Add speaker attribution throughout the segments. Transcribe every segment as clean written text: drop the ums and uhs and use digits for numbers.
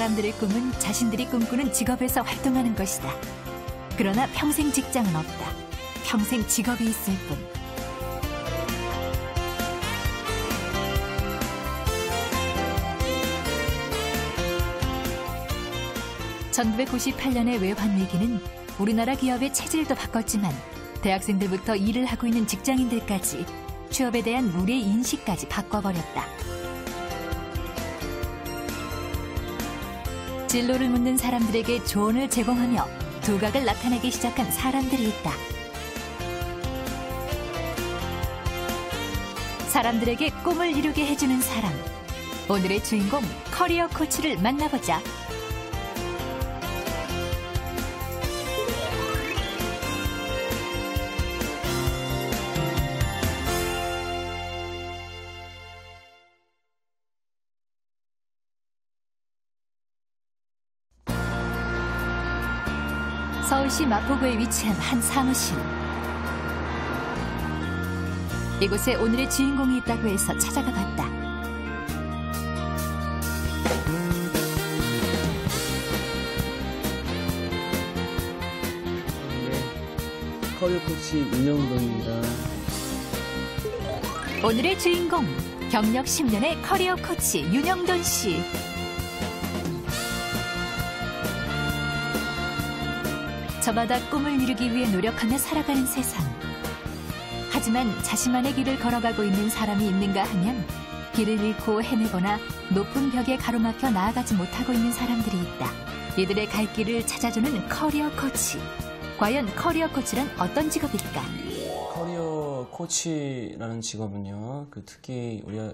Speaker 1: 사람들의 꿈은 자신들이 꿈꾸는 직업에서 활동하는 것이다. 그러나 평생 직장은 없다. 평생 직업이 있을 뿐. 1998년의 외환위기는 우리나라 기업의 체질도 바꿨지만 대학생들부터 일을 하고 있는 직장인들까지 취업에 대한 우리의 인식까지 바꿔버렸다. 진로를 묻는 사람들에게 조언을 제공하며 두각을 나타내기 시작한 사람들이 있다. 사람들에게 꿈을 이루게 해주는 사람. 오늘의 주인공 커리어 코치를 만나보자. 서울시 마포구에 위치한 한 사무실. 이곳에 오늘의 주인공이 있다고 해서 찾아가 봤다.
Speaker 2: 커리어 코치 윤영돈입니다.
Speaker 1: 오늘의 주인공, 경력 10년의 커리어 코치 윤영돈 씨. 저마다 꿈을 이루기 위해 노력하며 살아가는 세상. 하지만 자신만의 길을 걸어가고 있는 사람이 있는가 하면 길을 잃고 헤매거나 높은 벽에 가로막혀 나아가지 못하고 있는 사람들이 있다. 이들의 갈 길을 찾아주는 커리어 코치. 과연 커리어 코치란 어떤 직업일까?
Speaker 2: 커리어 코치라는 직업은요, 특히 우리가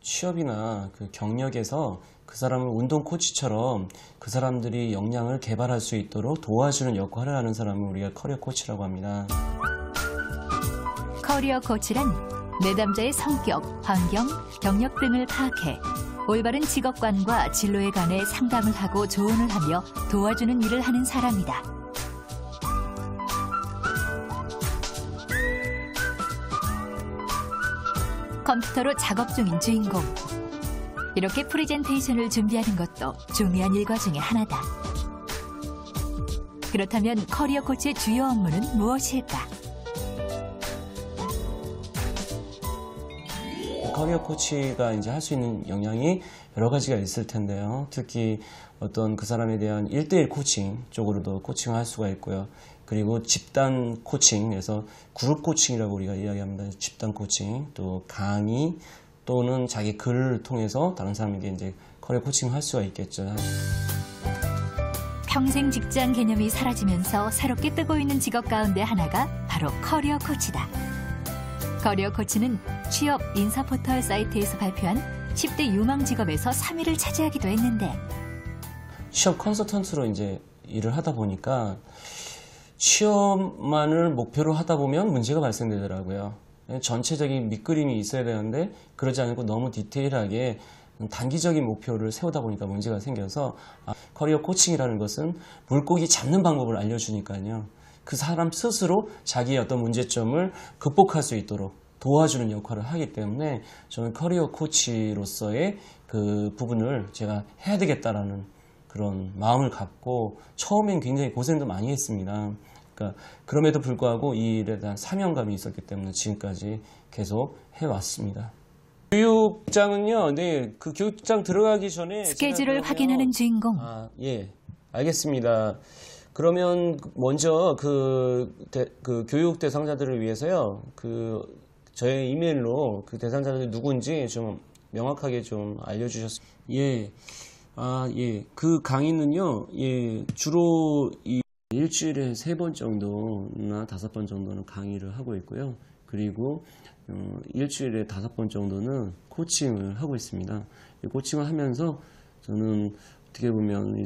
Speaker 2: 취업이나 경력에서 그 사람을 운동 코치처럼 그 사람들이 역량을 개발할 수 있도록 도와주는 역할을 하는 사람을 우리가 커리어 코치라고 합니다.
Speaker 1: 커리어 코치란 내담자의 성격, 환경, 경력 등을 파악해 올바른 직업관과 진로에 관해 상담을 하고 조언을 하며 도와주는 일을 하는 사람이다. 컴퓨터로 작업 중인 주인공. 이렇게 프레젠테이션을 준비하는 것도 중요한 일과 중에 하나다. 그렇다면 커리어 코치의 주요 업무는 무엇일까?
Speaker 2: 커리어 코치가 이제 할 수 있는 역량이 여러 가지가 있을 텐데요. 특히 어떤 그 사람에 대한 1:1 코칭 쪽으로도 코칭을 할 수가 있고요. 그리고 집단 코칭, 그래서 그룹 코칭이라고 우리가 이야기합니다. 집단 코칭, 또 강의 또는 자기 글을 통해서 다른 사람에게 이제 커리어 코칭을 할 수가 있겠죠.
Speaker 1: 평생 직장 개념이 사라지면서 새롭게 뜨고 있는 직업 가운데 하나가 바로 커리어 코치다. 커리어 코치는 취업 인사 포털 사이트에서 발표한 10대 유망 직업에서 3위를 차지하기도 했는데,
Speaker 2: 취업 컨설턴트로 이제 일을 하다 보니까 취업만을 목표로 하다 보면 문제가 발생되더라고요. 전체적인 밑그림이 있어야 되는데 그러지 않고 너무 디테일하게 단기적인 목표를 세우다 보니까 문제가 생겨서 커리어 코칭이라는 것은 물고기 잡는 방법을 알려주니까요. 그 사람 스스로 자기의 어떤 문제점을 극복할 수 있도록 도와주는 역할을 하기 때문에 저는 커리어 코치로서의 그 부분을 제가 해야 되겠다라는 그런 마음을 갖고 처음엔 굉장히 고생도 많이 했습니다. 그러니까 그럼에도 불구하고 이 일에 대한 사명감이 있었기 때문에 지금까지 계속 해왔습니다. 교육장은요, 그 교육장 들어가기 전에
Speaker 1: 스케줄을 확인하는 주인공.
Speaker 2: 예, 알겠습니다. 그러면 먼저 그 교육 대상자들을 위해서요, 저의 이메일로 그 대상자들이 누군지 좀 명확하게 좀 알려주셨습니다. 예. 그 강의는요, 주로 일주일에 3번 정도나 5번 정도는 강의를 하고 있고요. 그리고 일주일에 5번 정도는 코칭을 하고 있습니다. 코칭을 하면서 저는 어떻게 보면